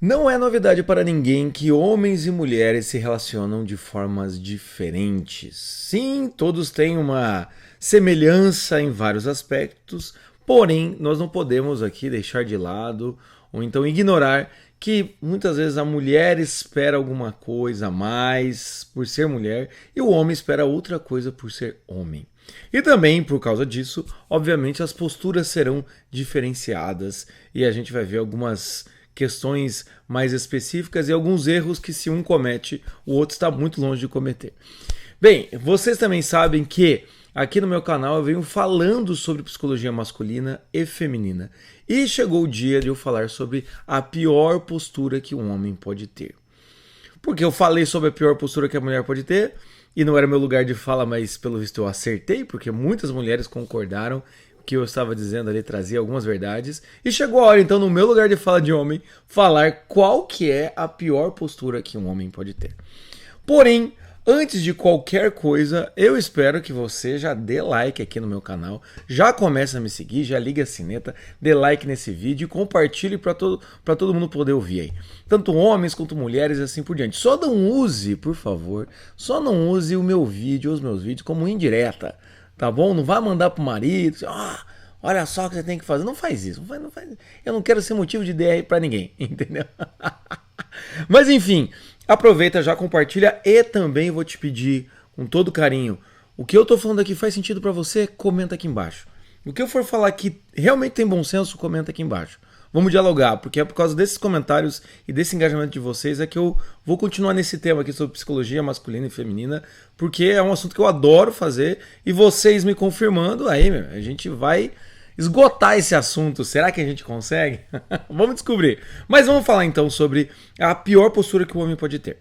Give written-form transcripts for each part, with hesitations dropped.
Não é novidade para ninguém que homens e mulheres se relacionam de formas diferentes. Sim, todos têm uma semelhança em vários aspectos, porém, nós não podemos aqui deixar de lado ou então ignorar que muitas vezes a mulher espera alguma coisa a mais por ser mulher e o homem espera outra coisa por ser homem. E também, por causa disso, obviamente as posturas serão diferenciadas e a gente vai ver algumas questões mais específicas e alguns erros que, se um comete, o outro está muito longe de cometer. Bem, vocês também sabem que aqui no meu canal eu venho falando sobre psicologia masculina e feminina. E chegou o dia de eu falar sobre a pior postura que um homem pode ter. Porque eu falei sobre a pior postura que a mulher pode ter, e não era meu lugar de fala, mas pelo visto eu acertei, porque muitas mulheres concordaram que eu estava dizendo ali, trazia algumas verdades. E chegou a hora, então, no meu lugar de fala de homem, falar qual que é a pior postura que um homem pode ter. Porém, antes de qualquer coisa, eu espero que você já dê like aqui no meu canal, já comece a me seguir, já liga a sineta, dê like nesse vídeo e compartilhe para todo mundo poder ouvir aí. Tanto homens quanto mulheres e assim por diante. Só não use, por favor, só não use o meu vídeo, os meus vídeos como indireta, tá bom? Não vá mandar pro marido, olha só o que você tem que fazer. Não faz isso, não faz. Eu não quero ser motivo de DR para ninguém, entendeu? Mas enfim, aproveita, já compartilha e também vou te pedir, com todo carinho, o que eu tô falando aqui faz sentido para você? Comenta aqui embaixo. O que eu for falar que realmente tem bom senso, comenta aqui embaixo. Vamos dialogar, porque é por causa desses comentários e desse engajamento de vocês é que eu vou continuar nesse tema aqui sobre psicologia masculina e feminina, porque é um assunto que eu adoro fazer e vocês me confirmando, aí, a gente vai esgotar esse assunto. Será que a gente consegue? Vamos descobrir. Mas vamos falar então sobre a pior postura que o homem pode ter.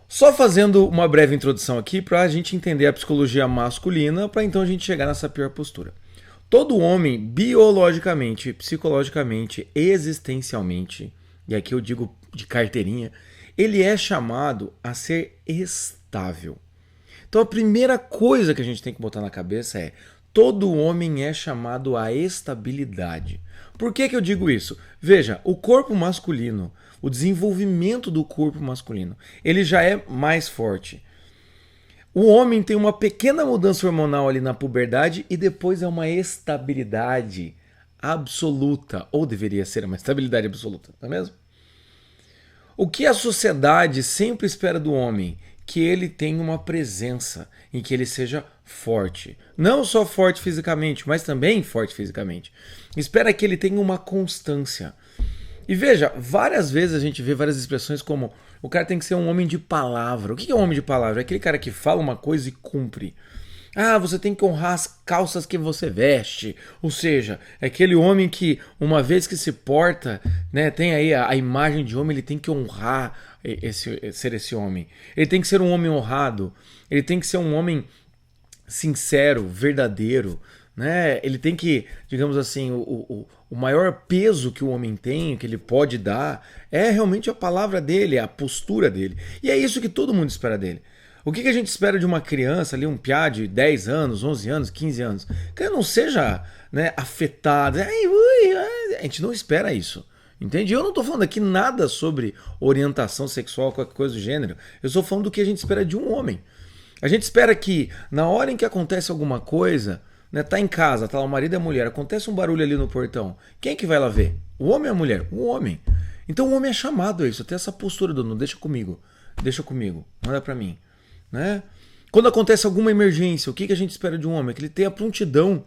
Só fazendo uma breve introdução aqui para a gente entender a psicologia masculina, para então a gente chegar nessa pior postura. Todo homem, biologicamente, psicologicamente, existencialmente, e aqui eu digo de carteirinha, ele é chamado a ser estável. Então a primeira coisa que a gente tem que botar na cabeça é: todo homem é chamado à estabilidade. Por que eu digo isso? Veja, o corpo masculino, o desenvolvimento do corpo masculino, ele já é mais forte. O homem tem uma pequena mudança hormonal ali na puberdade e depois é uma estabilidade absoluta, ou deveria ser uma estabilidade absoluta, não é mesmo? O que a sociedade sempre espera do homem? Que ele tenha uma presença, em que ele seja forte. Não só forte fisicamente, mas também forte fisicamente. Espera que ele tenha uma constância. E veja, várias vezes a gente vê várias expressões como: o cara tem que ser um homem de palavra. O que é um homem de palavra? É aquele cara que fala uma coisa e cumpre. Ah, você tem que honrar as calças que você veste. Ou seja, é aquele homem que, uma vez que se porta, né, tem aí a imagem de homem, ele tem que honrar ser esse homem. Ele tem que ser um homem honrado. Ele tem que ser um homem sincero, verdadeiro. Né? Ele tem que, digamos assim, o maior peso que o homem tem, que ele pode dar, é realmente a palavra dele, a postura dele. E é isso que todo mundo espera dele. O que a gente espera de uma criança ali, um piá de 10 anos, 11 anos, 15 anos? Que ele não seja, né, afetado. A gente não espera isso. Entende? Eu não estou falando aqui nada sobre orientação sexual, qualquer coisa do gênero. Eu estou falando do que a gente espera de um homem. A gente espera que, na hora em que acontece alguma coisa, né, tá em casa, tá lá o marido e a mulher, acontece um barulho ali no portão, quem é que vai lá ver? O homem ou a mulher? O homem. Então o homem é chamado a isso, até essa postura do: não, deixa comigo, manda pra mim. Né? Quando acontece alguma emergência, o que a gente espera de um homem? Que ele tenha prontidão,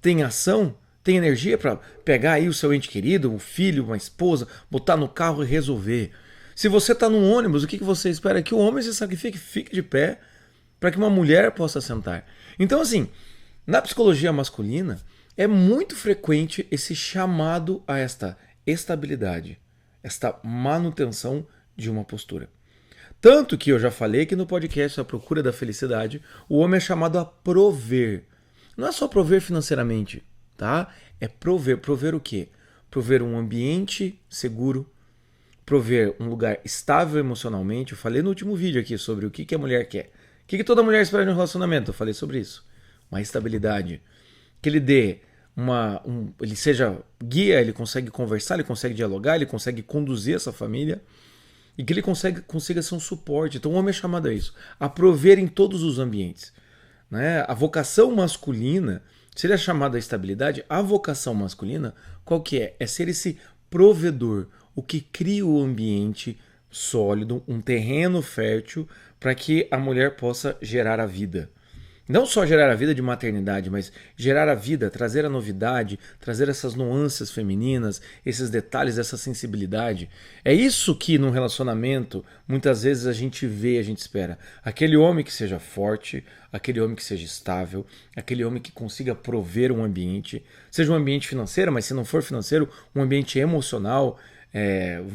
tenha ação, tenha energia para pegar aí o seu ente querido, um filho, uma esposa, botar no carro e resolver. Se você está num ônibus, o que você espera? Que o homem se sacrifique, fique de pé, para que uma mulher possa sentar. Então, assim, na psicologia masculina, é muito frequente esse chamado a esta estabilidade, esta manutenção de uma postura. Tanto que eu já falei que no podcast A Procura da Felicidade, o homem é chamado a prover. Não é só prover financeiramente, tá? É prover. Prover o quê? Prover um ambiente seguro, prover um lugar estável emocionalmente. Eu falei no último vídeo aqui sobre o que a mulher quer. O que toda mulher espera de um relacionamento? Eu falei sobre isso. Uma estabilidade. Que ele dê ele seja guia, ele consegue conversar, ele consegue dialogar, ele consegue conduzir essa família e que ele consiga ser um suporte. Então o homem é chamado a isso, a prover em todos os ambientes. Né? A vocação masculina, se ele é chamado à estabilidade, a vocação masculina, qual que é? É ser esse provedor, o que cria o ambiente sólido, um terreno fértil para que a mulher possa gerar a vida. Não só gerar a vida de maternidade, mas gerar a vida, trazer a novidade, trazer essas nuances femininas, esses detalhes, essa sensibilidade. É isso que num relacionamento muitas vezes a gente vê, a gente espera. Aquele homem que seja forte, aquele homem que seja estável, aquele homem que consiga prover um ambiente, seja um ambiente financeiro, mas se não for financeiro, um ambiente emocional,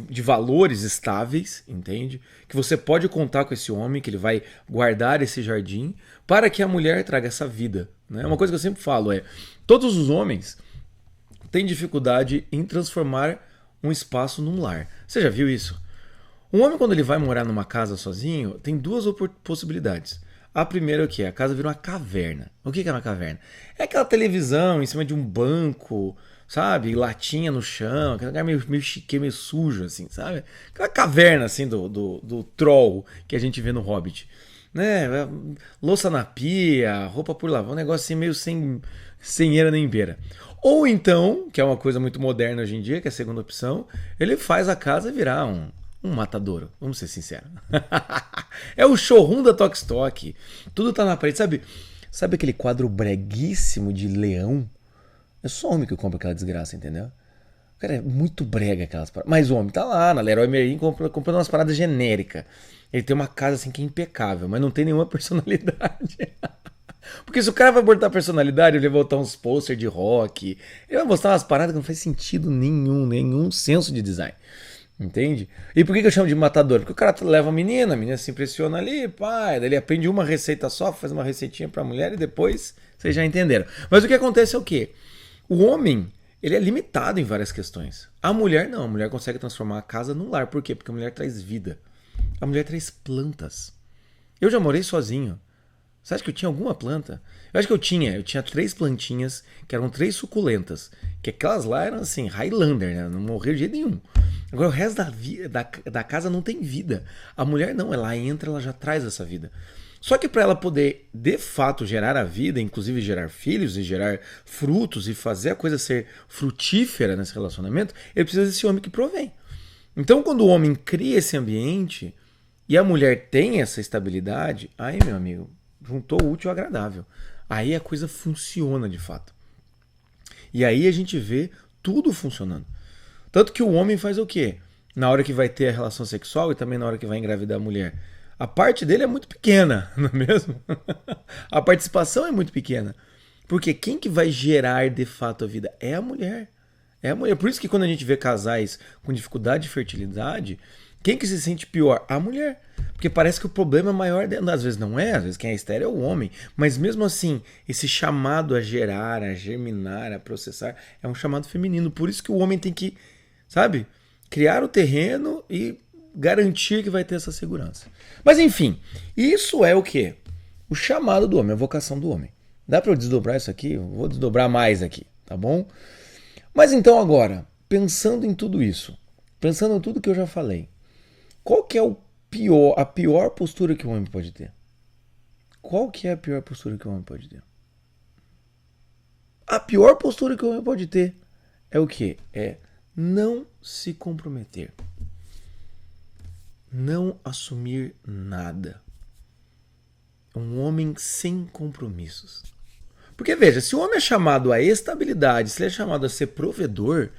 de valores estáveis, entende? Que você pode contar com esse homem, que ele vai guardar esse jardim para que a mulher traga essa vida. Né? Uma coisa que eu sempre falo todos os homens têm dificuldade em transformar um espaço num lar. Você já viu isso? Um homem, quando ele vai morar numa casa sozinho, tem duas possibilidades. A primeira é o quê? A casa vira uma caverna. O que é uma caverna? É aquela televisão em cima de um banco, sabe? Latinha no chão, aquele lugar meio chique, meio sujo, assim, sabe? Aquela caverna, assim, do troll que a gente vê no Hobbit. Né? Louça na pia, roupa por lavar, um negócio assim meio sem eira nem beira. Ou então, que é uma coisa muito moderna hoje em dia, que é a segunda opção, ele faz a casa virar um matadouro, vamos ser sinceros. É o showroom da Tok Stock. Tudo tá na parede, sabe aquele quadro breguíssimo de leão? É só homem que compra aquela desgraça, entendeu? Cara, é muito brega aquelas paradas. Mas o homem tá lá na Leroy Merlin comprando umas paradas genéricas. Ele tem uma casa assim que é impecável, mas não tem nenhuma personalidade. Porque se o cara vai botar personalidade, ele vai botar uns posters de rock, ele vai mostrar umas paradas que não faz sentido nenhum senso de design. Entende? E por que eu chamo de matador? Porque o cara leva a menina se impressiona ali, daí ele aprende uma receita só, faz uma receitinha pra mulher e depois vocês já entenderam. Mas o que acontece é o quê? O homem, ele é limitado em várias questões. A mulher não, a mulher consegue transformar a casa num lar. Por quê? Porque a mulher traz vida. A mulher traz plantas. Eu já morei sozinho. Você acha que eu tinha alguma planta? Eu acho que eu tinha 3 plantinhas, que eram 3 suculentas. Que aquelas lá eram assim, Highlander, né? Não morreu de jeito nenhum. Agora o resto da casa não tem vida. A mulher não, ela entra, ela já traz essa vida. Só que para ela poder, de fato, gerar a vida, inclusive gerar filhos e gerar frutos e fazer a coisa ser frutífera nesse relacionamento, ele precisa desse homem que provém. Então, quando o homem cria esse ambiente e a mulher tem essa estabilidade, aí, meu amigo, juntou o útil ao agradável. Aí a coisa funciona de fato. E aí a gente vê tudo funcionando. Tanto que o homem faz o quê? Na hora que vai ter a relação sexual e também na hora que vai engravidar a mulher. A parte dele é muito pequena, não é mesmo? A participação é muito pequena. Porque quem que vai gerar de fato a vida? É a mulher. É a mulher. Por isso que quando a gente vê casais com dificuldade de fertilidade, quem que se sente pior? A mulher. Porque parece que o problema é maior dela. Às vezes não é, às vezes quem é estéril é o homem. Mas mesmo assim, esse chamado a gerar, a germinar, a processar, é um chamado feminino. Por isso que o homem tem que, sabe, criar o terreno e garantir que vai ter essa segurança. Mas enfim, isso é o quê? O chamado do homem, a vocação do homem. Dá para eu desdobrar isso aqui? Eu vou desdobrar mais aqui, tá bom? Mas então agora, pensando em tudo isso, pensando em tudo que eu já falei, qual que é a pior postura que o homem pode ter? Qual que é a pior postura que o homem pode ter? A pior postura que o homem pode ter é o quê? É não se comprometer. Não assumir nada. Um homem sem compromissos. Porque veja, se o homem é chamado à estabilidade, se ele é chamado a ser provedor,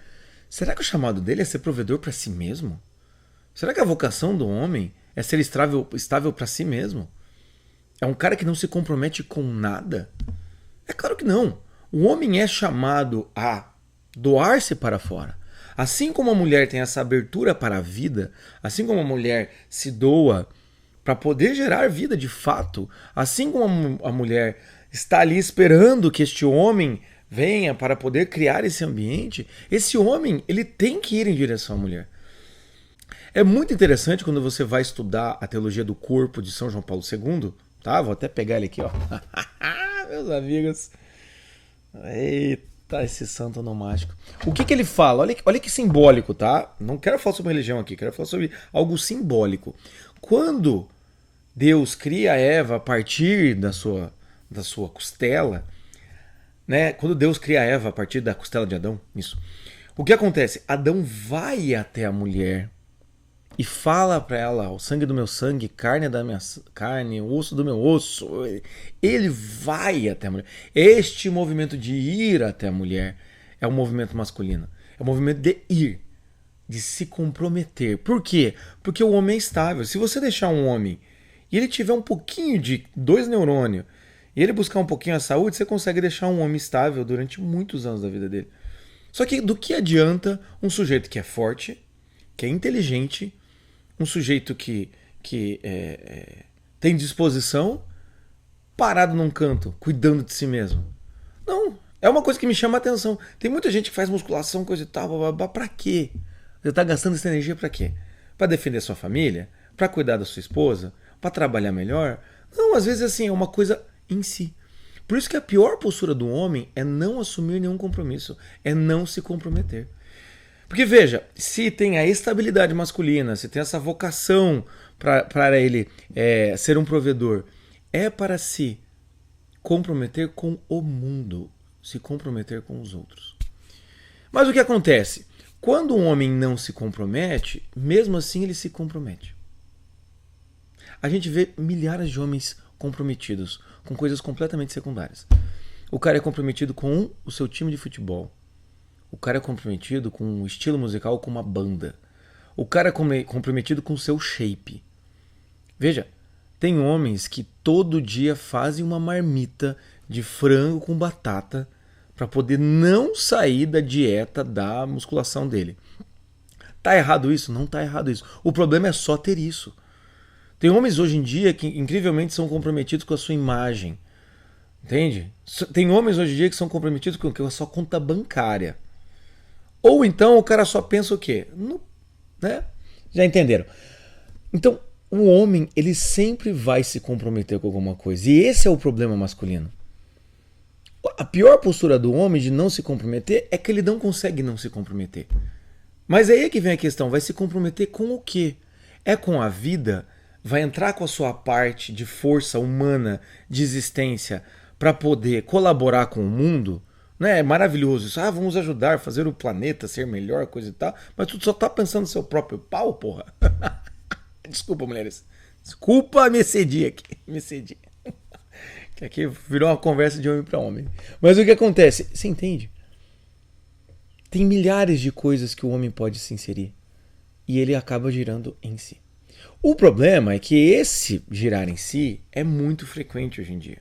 será que o chamado dele é ser provedor para si mesmo? Será que a vocação do homem é ser estável para si mesmo? É um cara que não se compromete com nada? É claro que não. O homem é chamado a doar-se para fora. Assim como a mulher tem essa abertura para a vida, assim como a mulher se doa para poder gerar vida de fato, assim como a mulher está ali esperando que este homem venha para poder criar esse ambiente, esse homem ele tem que ir em direção à mulher. É muito interessante quando você vai estudar a teologia do corpo de São João Paulo II, tá? Vou até pegar ele aqui, ó. Meus amigos. Eita. Tá, esse santo onomástico. O que ele fala? Olha que simbólico, tá? Não quero falar sobre religião aqui, quero falar sobre algo simbólico. Quando Deus cria Eva a partir da sua costela, né? Quando Deus cria Eva a partir da costela de Adão, isso. O que acontece? Adão vai até a mulher e fala para ela: o sangue do meu sangue, carne da minha carne, osso do meu osso. Ele vai até a mulher. Este movimento de ir até a mulher é um movimento masculino. É um movimento de ir, de se comprometer. Por quê? Porque o homem é estável. Se você deixar um homem e ele tiver um pouquinho de 2 neurônios e ele buscar um pouquinho a saúde, você consegue deixar um homem estável durante muitos anos da vida dele. Só que do que adianta um sujeito que é forte, que é inteligente, um sujeito que tem disposição, parado num canto, cuidando de si mesmo? Não, é uma coisa que me chama a atenção. Tem muita gente que faz musculação, coisa e tal, blá, blá, blá. Pra quê? Você tá gastando essa energia pra quê? Pra defender sua família? Pra cuidar da sua esposa? Pra trabalhar melhor? Não, às vezes assim, é uma coisa em si. Por isso que a pior postura do homem é não assumir nenhum compromisso, é não se comprometer. Porque veja, se tem a estabilidade masculina, se tem essa vocação para ele ser um provedor, é para se comprometer com o mundo, se comprometer com os outros. Mas o que acontece? Quando um homem não se compromete, mesmo assim ele se compromete. A gente vê milhares de homens comprometidos com coisas completamente secundárias. O cara é comprometido com o seu time de futebol. O cara é comprometido com um estilo musical, com uma banda. O cara é comprometido com o seu shape. Veja, tem homens que todo dia fazem uma marmita de frango com batata para poder não sair da dieta da musculação dele. Tá errado isso? Não tá errado isso. O problema é só ter isso. Tem homens hoje em dia que incrivelmente são comprometidos com a sua imagem. Entende? Tem homens hoje em dia que são comprometidos com a sua conta bancária. Ou então o cara só pensa o quê? Né? Já entenderam? Então, o homem, ele sempre vai se comprometer com alguma coisa. E esse é o problema masculino. A pior postura do homem de não se comprometer é que ele não consegue não se comprometer. Mas aí é que vem a questão, vai se comprometer com o quê? É com a vida? Vai entrar com a sua parte de força humana, de existência, para poder colaborar com o mundo? Né? É maravilhoso isso. Vamos ajudar a fazer o planeta ser melhor, coisa e tal. Mas tu só tá pensando no seu próprio pau, porra? Desculpa, mulheres. Desculpa, me cedi aqui. Me cedi. Que aqui virou uma conversa de homem para homem. Mas o que acontece? Você entende? Tem milhares de coisas que o homem pode se inserir. E ele acaba girando em si. O problema é que esse girar em si é muito frequente hoje em dia.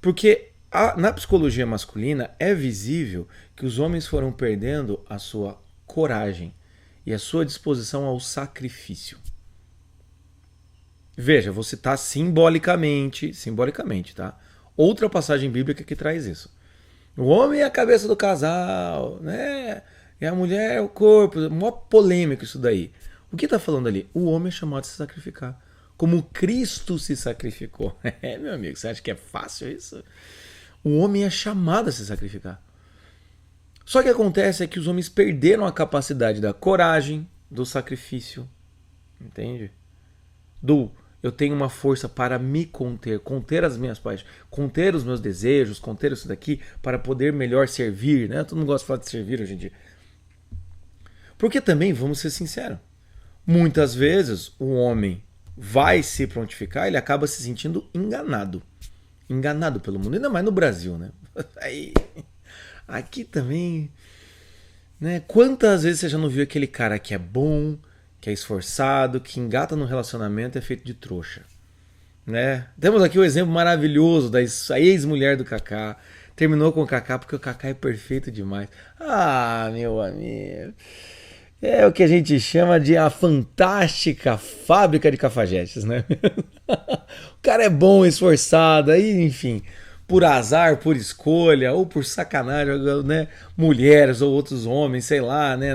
Porque na psicologia masculina é visível que os homens foram perdendo a sua coragem e a sua disposição ao sacrifício. Veja, vou citar simbolicamente, tá? Outra passagem bíblica que traz isso. O homem é a cabeça do casal, né? E a mulher é o corpo. Mó polêmico isso daí. O que está falando ali? O homem é chamado a se sacrificar. Como Cristo se sacrificou. Meu amigo, você acha que é fácil isso? O homem é chamado a se sacrificar. Só que acontece é que os homens perderam a capacidade da coragem, do sacrifício. Entende? Eu tenho uma força para me conter as minhas paixões, conter os meus desejos, conter isso daqui, para poder melhor servir, né? Todo mundo gosta de falar de servir hoje em dia. Porque também, vamos ser sinceros, muitas vezes o homem vai se prontificar, ele acaba se sentindo enganado. Enganado pelo mundo, ainda mais no Brasil, né? Aqui também, né? Quantas vezes você já não viu aquele cara que é bom, que é esforçado, que engata no relacionamento e é feito de trouxa, né? Temos aqui o exemplo maravilhoso da ex-mulher do Kaká. Terminou com o Kaká porque o Kaká é perfeito demais. Meu amigo, é o que a gente chama de a fantástica fábrica de cafajestes, né? O cara é bom, esforçado, aí, enfim, por azar, por escolha, ou por sacanagem, né? Mulheres ou outros homens, sei lá, né?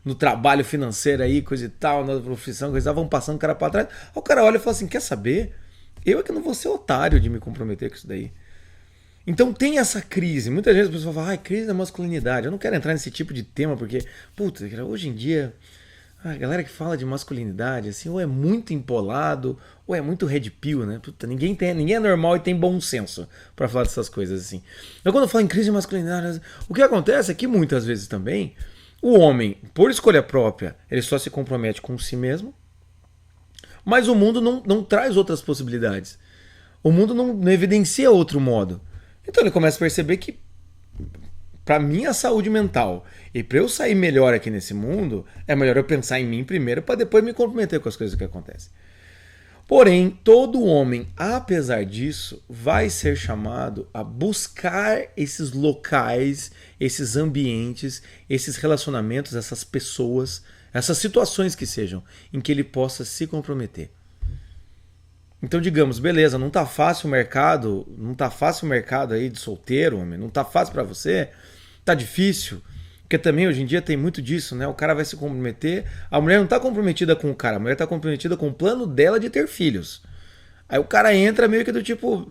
No trabalho financeiro aí, coisa e tal, na profissão, coisa e tal, vão passando o cara pra trás. Aí o cara olha e fala assim, quer saber? Eu é que não vou ser otário de me comprometer com isso daí. Então tem essa crise. Muitas vezes a pessoa fala, crise da masculinidade. Eu não quero entrar nesse tipo de tema porque, puta, hoje em dia a galera que fala de masculinidade, assim, ou é muito empolado, ou é muito red pill, né? Puta, ninguém é normal e tem bom senso pra falar dessas coisas assim. Então quando eu falo em crise de masculinidade, o que acontece é que muitas vezes também o homem, por escolha própria, ele só se compromete com si mesmo, mas o mundo não traz outras possibilidades. O mundo não evidencia outro modo. Então ele começa a perceber que para minha saúde mental e para eu sair melhor aqui nesse mundo, é melhor eu pensar em mim primeiro para depois me comprometer com as coisas que acontecem. Porém, todo homem, apesar disso, vai ser chamado a buscar esses locais, esses ambientes, esses relacionamentos, essas pessoas, essas situações que sejam, em que ele possa se comprometer. Então, digamos, beleza, não tá fácil o mercado, aí de solteiro, homem, não tá fácil para você, tá difícil, porque também hoje em dia tem muito disso, né? O cara vai se comprometer, a mulher não tá comprometida com o cara, a mulher tá comprometida com o plano dela de ter filhos. Aí o cara entra meio que do tipo,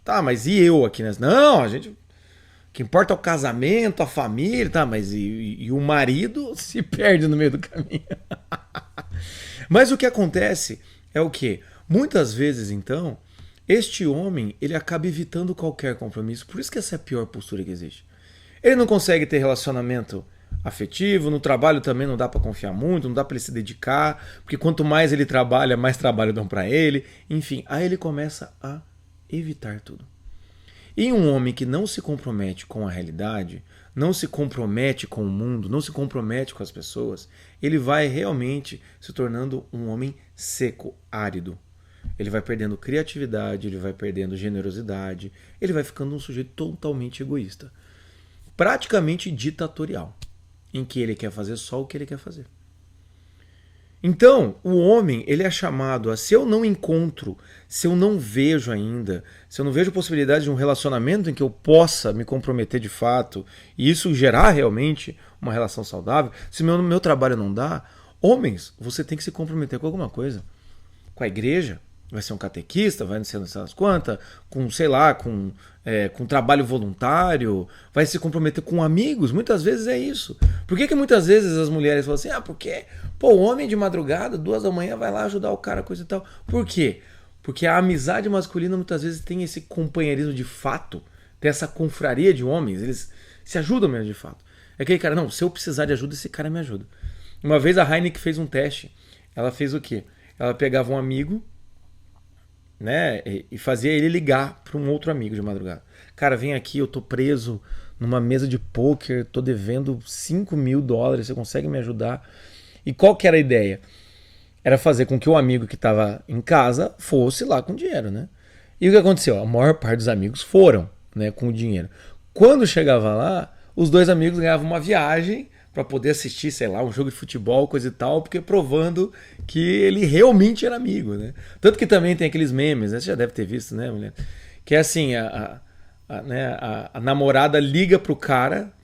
tá, mas e eu aqui, né? Não, a gente, o que importa é o casamento, a família, tá, mas e o marido se perde no meio do caminho. Mas o que acontece é o quê? Muitas vezes, então, este homem, ele acaba evitando qualquer compromisso. Por isso que essa é a pior postura que existe. Ele não consegue ter relacionamento afetivo, no trabalho também não dá para confiar muito, não dá para ele se dedicar, porque quanto mais ele trabalha, mais trabalho dão para ele. Enfim, aí ele começa a evitar tudo. E um homem que não se compromete com a realidade, não se compromete com o mundo, não se compromete com as pessoas, ele vai realmente se tornando um homem seco, árido. Ele vai perdendo criatividade, ele vai perdendo generosidade, ele vai ficando um sujeito totalmente egoísta. Praticamente ditatorial, em que ele quer fazer só o que ele quer fazer. Então, o homem, ele é chamado a, se eu não encontro, se eu não vejo ainda, se eu não vejo possibilidade de um relacionamento em que eu possa me comprometer de fato, e isso gerar realmente uma relação saudável, se meu trabalho não dá, homens, você tem que se comprometer com alguma coisa. Com a igreja, vai ser um catequista, vai ser não sei as quantas, com, sei lá, com trabalho voluntário, vai se comprometer com amigos, muitas vezes é isso. Por que muitas vezes as mulheres falam assim, porque o homem de madrugada, 2 da manhã, vai lá ajudar o cara, coisa e tal. Por quê? Porque a amizade masculina muitas vezes tem esse companheirismo de fato, tem essa confraria de homens, eles se ajudam mesmo de fato. É aquele cara, não, se eu precisar de ajuda, esse cara me ajuda. Uma vez a Heineken fez um teste, ela fez o quê? Ela pegava um amigo, né, e fazia ele ligar para um outro amigo de madrugada. Cara, vem aqui, eu tô preso numa mesa de pôquer, tô devendo $5.000, você consegue me ajudar? E qual que era a ideia? Era fazer com que o amigo que estava em casa fosse lá com dinheiro, né? E o que aconteceu? A maior parte dos amigos foram, né, com o dinheiro. Quando chegava lá, os 2 amigos ganhavam uma viagem para poder assistir, sei lá, um jogo de futebol, coisa e tal, porque provando que ele realmente era amigo, né? Tanto que também tem aqueles memes, né? Você já deve ter visto, né, mulher? Que é assim, a namorada liga pro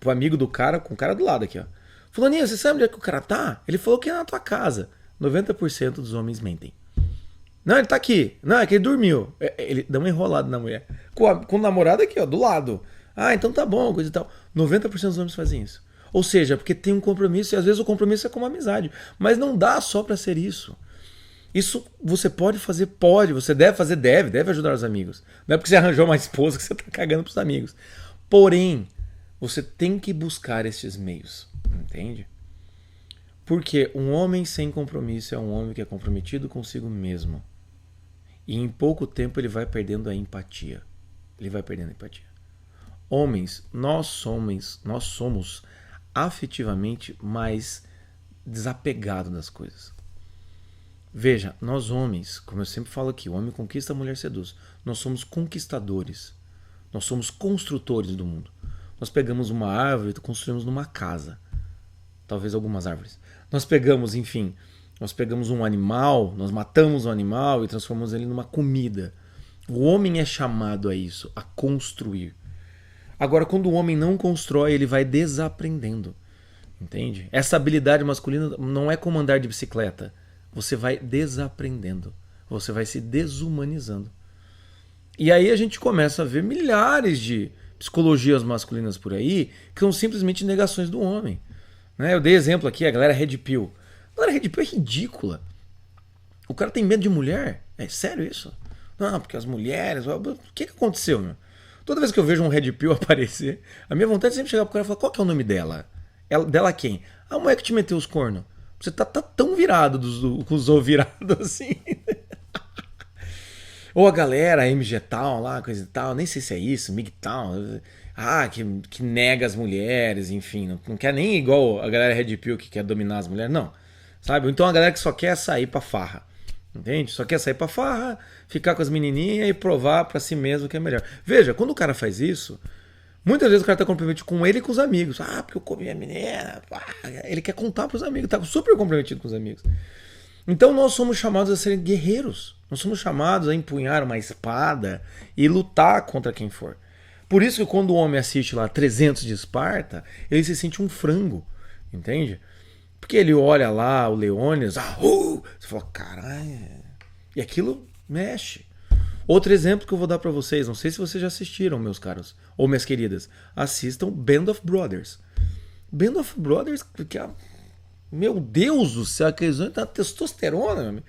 amigo do cara, com o cara do lado aqui, ó. Fulaninho, você sabe onde é que o cara tá? Ele falou que é na tua casa. 90% dos homens mentem. Não, ele tá aqui. Não, é que ele dormiu. Ele dá uma enrolada na mulher. Com o namorado aqui, ó, do lado. Ah, então tá bom, coisa e tal. 90% dos homens fazem isso. Ou seja, porque tem um compromisso, e às vezes o compromisso é com uma amizade. Mas não dá só para ser isso. Isso você pode fazer, você deve fazer, deve ajudar os amigos. Não é porque você arranjou uma esposa que você tá cagando pros amigos. Porém, você tem que buscar esses meios, entende? Porque um homem sem compromisso é um homem que é comprometido consigo mesmo. E em pouco tempo ele vai perdendo a empatia. Ele vai perdendo a empatia. Homens, nós somos afetivamente mais desapegados das coisas. Veja, nós homens, como eu sempre falo aqui, o homem conquista, a mulher seduz. Nós somos conquistadores. Nós somos construtores do mundo. Nós pegamos uma árvore e construímos numa casa. Talvez algumas árvores. Nós pegamos um animal, nós matamos um animal e transformamos ele numa comida. O homem é chamado a isso, a construir. Agora, quando o homem não constrói, ele vai desaprendendo. Entende? Essa habilidade masculina não é como andar de bicicleta. Você vai desaprendendo. Você vai se desumanizando. E aí a gente começa a ver milhares de psicologias masculinas por aí que são simplesmente negações do homem. Né? Eu dei exemplo aqui, a galera Red Pill. A galera Red Pill é ridícula. O cara tem medo de mulher? É sério isso? Não, porque as mulheres... O que aconteceu, meu? Toda vez que eu vejo um Red Pill aparecer, a minha vontade é sempre chegar pro cara e falar, qual que é o nome dela? Dela quem? A mulher que te meteu os cornos. Você tá tão virado com os ovos virados assim. Ou a galera, MG tal lá, coisa e tal, nem sei se é isso, MGTOW, que nega as mulheres, enfim, não quer nem igual a galera Red Pill que quer dominar as mulheres, não. Sabe? Então a galera que só quer sair pra farra. Entende? Só quer sair pra farra, ficar com as menininhas e provar pra si mesmo que é melhor. Veja, quando o cara faz isso, muitas vezes o cara tá comprometido com ele e com os amigos. Porque eu comi a menina. Ele quer contar pros amigos, tá super comprometido com os amigos. Então nós somos chamados a serem guerreiros. Nós somos chamados a empunhar uma espada e lutar contra quem for. Por isso que quando o homem assiste lá 300 de Esparta, ele se sente um frango. Entende? Porque ele olha lá o Leônidas, você fala, caralho. E aquilo mexe. Outro exemplo que eu vou dar pra vocês, não sei se vocês já assistiram, meus caros, ou minhas queridas, assistam Band of Brothers. Band of Brothers, porque, meu Deus do céu, aqueles homens têm testosterona, meu.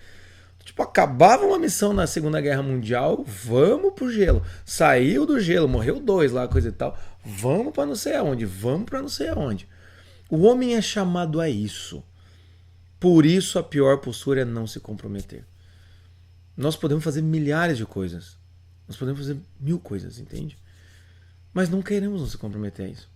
Tipo, acabava uma missão na Segunda Guerra Mundial, vamos pro gelo. Saiu do gelo, morreu 2 lá, coisa e tal. Vamos pra não sei aonde, vamos pra não sei aonde. O homem é chamado a isso. Por isso a pior postura é não se comprometer. Nós podemos fazer milhares de coisas. Nós podemos fazer 1000 coisas, entende? Mas não queremos nos comprometer a isso.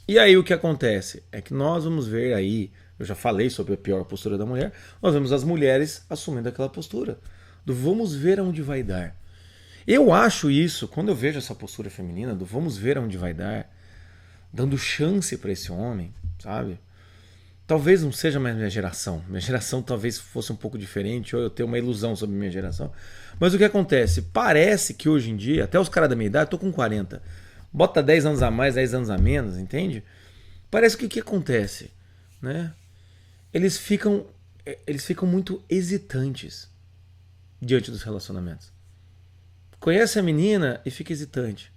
E aí o que acontece? É que nós vamos ver aí, eu já falei sobre a pior postura da mulher, nós vemos as mulheres assumindo aquela postura. Do vamos ver aonde vai dar. Eu acho isso, quando eu vejo essa postura feminina, do vamos ver aonde vai dar, dando chance para esse homem, sabe? Talvez não seja mais minha geração. Minha geração talvez fosse um pouco diferente, ou eu tenho uma ilusão sobre minha geração. Mas o que acontece? Parece que hoje em dia, até os caras da minha idade, eu tô com 40, bota 10 anos a mais, 10 anos a menos, entende? Parece que o que acontece? Né? Eles ficam muito hesitantes diante dos relacionamentos. Conhece a menina e fica hesitante.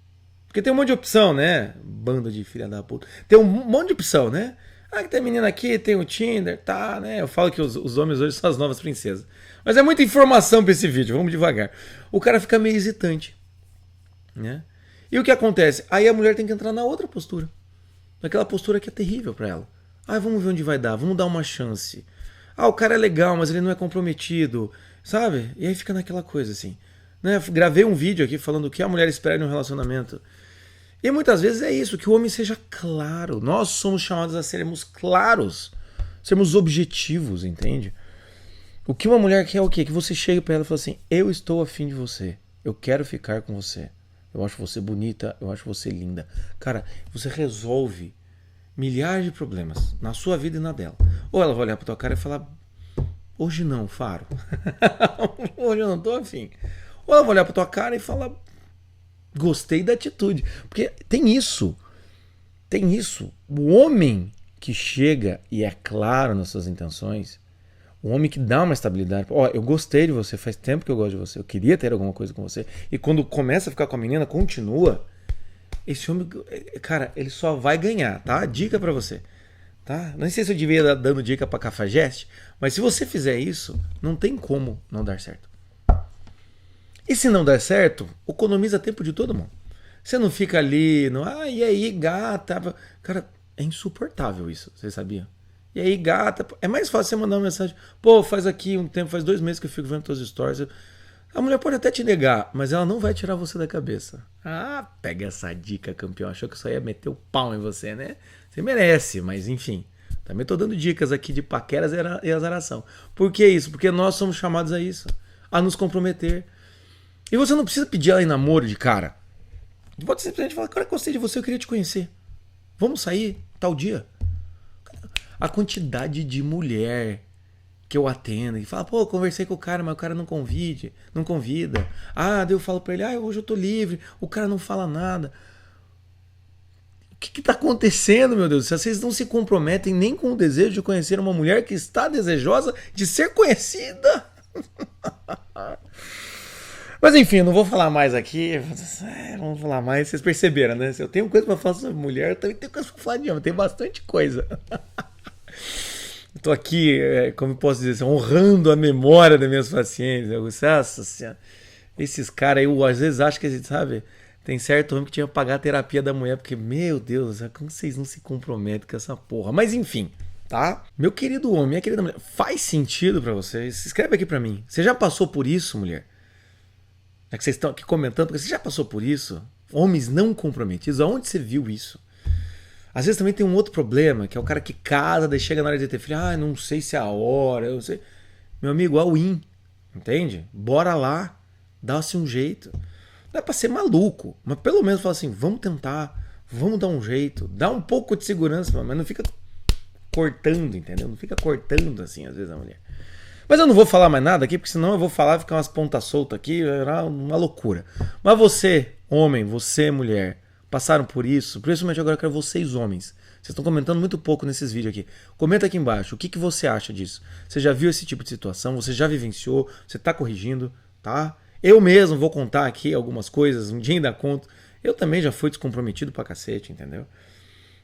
Porque tem um monte de opção, né? Bando de filha da puta. Tem um monte de opção, né? Que tem menina aqui, tem o Tinder, tá, né? Eu falo que os homens hoje são as novas princesas. Mas é muita informação pra esse vídeo, vamos devagar. O cara fica meio hesitante, né? E o que acontece? Aí a mulher tem que entrar na outra postura. Naquela postura que é terrível pra ela. Vamos ver onde vai dar, vamos dar uma chance. O cara é legal, mas ele não é comprometido, sabe? E aí fica naquela coisa assim. Né? Gravei um vídeo aqui falando o que a mulher espera em um relacionamento. E muitas vezes é isso, que o homem seja claro. Nós somos chamados a sermos claros, sermos objetivos, entende? O que uma mulher quer é o quê? Que você chegue pra ela e fale assim, eu estou afim de você, eu quero ficar com você, eu acho você bonita, eu acho você linda. Cara, você resolve milhares de problemas na sua vida e na dela. Ou ela vai olhar pra tua cara e falar, hoje não, Faro. Hoje eu não tô afim. Ou ela vai olhar pra tua cara e falar, gostei da atitude. Porque tem isso. Tem isso. O homem que chega e é claro nas suas intenções, o homem que dá uma estabilidade. Eu gostei de você, faz tempo que eu gosto de você, eu queria ter alguma coisa com você. E quando começa a ficar com a menina, continua. Esse homem, cara, ele só vai ganhar, tá? Dica pra você. Tá? Não sei se eu devia estar dando dica pra Cafajeste, mas se você fizer isso, não tem como não dar certo. E se não der certo, economiza tempo de todo mundo. Você não fica ali, e aí, gata. Cara, é insuportável isso, vocês sabiam? E aí, gata, é mais fácil você mandar uma mensagem. Faz aqui um tempo, faz 2 meses que eu fico vendo teus stories. A mulher pode até te negar, mas ela não vai tirar você da cabeça. Pega essa dica, campeão. Achou que só ia meter o pau em você, né? Você merece, mas enfim. Também tô dando dicas aqui de paqueras e azaração. Por que isso? Porque nós somos chamados a isso. A nos comprometer. E você não precisa pedir ela em namoro de cara. Você pode simplesmente falar, cara, gostei de você, eu queria te conhecer. Vamos sair tal dia. A quantidade de mulher que eu atendo e fala, conversei com o cara, mas o cara não convida. Daí eu falo pra ele, hoje eu tô livre, o cara não fala nada. O que tá acontecendo, meu Deus? Vocês não se comprometem nem com o desejo de conhecer uma mulher que está desejosa de ser conhecida. Mas enfim, eu não vou falar mais aqui. Vamos falar mais. Vocês perceberam, né? Se eu tenho coisa pra falar sobre mulher, eu também tenho coisa pra falar de homem. Tem bastante coisa. Eu tô aqui, como eu posso dizer assim, honrando a memória das minhas pacientes. Nossa senhora. Esses caras, eu às vezes acho que, sabe, tem certo homem que tinha que pagar a terapia da mulher, porque, meu Deus, como vocês não se comprometem com essa porra? Mas enfim, tá? Meu querido homem, minha querida mulher, faz sentido pra vocês? Escreve aqui pra mim. Você já passou por isso, mulher? É que vocês estão aqui comentando, porque você já passou por isso? Homens não comprometidos, aonde você viu isso? Às vezes também tem um outro problema, que é o cara que casa, daí chega na hora de ter filho, não sei se é a hora, eu não sei. Meu amigo, all-in, entende? Bora lá, dá-se um jeito. Não é pra ser maluco, mas pelo menos fala assim, vamos tentar, vamos dar um jeito, dá um pouco de segurança, mas não fica cortando, entendeu? Não fica cortando assim, às vezes, a mulher. Mas eu não vou falar mais nada aqui, porque senão eu vou falar e ficar umas pontas soltas aqui, era uma loucura. Mas você, homem, você, mulher, passaram por isso? Principalmente agora eu quero vocês, homens. Vocês estão comentando muito pouco nesses vídeos aqui. Comenta aqui embaixo, o que você acha disso? Você já viu esse tipo de situação? Você já vivenciou? Você está corrigindo? Tá? Eu mesmo vou contar aqui algumas coisas, um dia ainda conto. Eu também já fui descomprometido pra cacete, entendeu?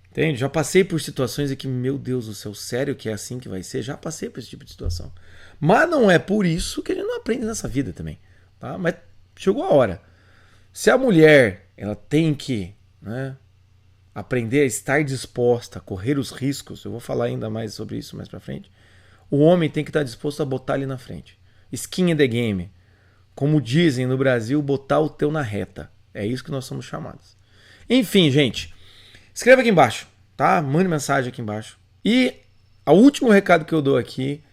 Entende? Já passei por situações em que, meu Deus do céu, sério que é assim que vai ser? Já passei por esse tipo de situação. Mas não é por isso que a gente não aprende nessa vida também. Tá? Mas chegou a hora. Se a mulher ela tem que, né, aprender a estar disposta a correr os riscos, eu vou falar ainda mais sobre isso mais pra frente, o homem tem que estar disposto a botar ali na frente. Skin in the game. Como dizem no Brasil, botar o teu na reta. É isso que nós somos chamados. Enfim, gente, escreva aqui embaixo, tá? Mande mensagem aqui embaixo. E o último recado que eu dou aqui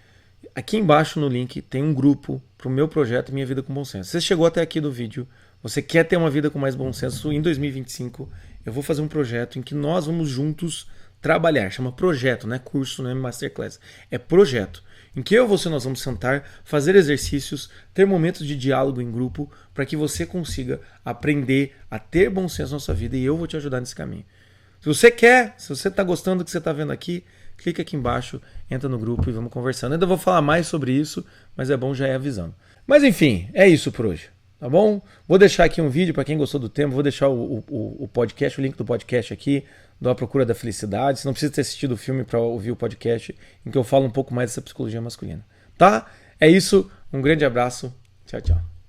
embaixo no link tem um grupo pro meu projeto Minha Vida com Bom Senso. Você chegou até aqui do vídeo, você quer ter uma vida com mais bom senso em 2025, eu vou fazer um projeto em que nós vamos juntos trabalhar. Chama projeto, não é curso, não é masterclass. É projeto. Em que eu e você nós vamos sentar, fazer exercícios, ter momentos de diálogo em grupo para que você consiga aprender a ter bom senso na sua vida e eu vou te ajudar nesse caminho. Se você quer, se você está gostando do que você está vendo aqui, clica aqui embaixo, entra no grupo e vamos conversando. Ainda vou falar mais sobre isso, mas é bom já ir avisando. Mas enfim, é isso por hoje, tá bom? Vou deixar aqui um vídeo para quem gostou do tema, vou deixar o podcast, o link do podcast aqui, do A Procura da Felicidade. Você não precisa ter assistido o filme para ouvir o podcast, em que eu falo um pouco mais dessa psicologia masculina. Tá? É isso, um grande abraço, tchau, tchau.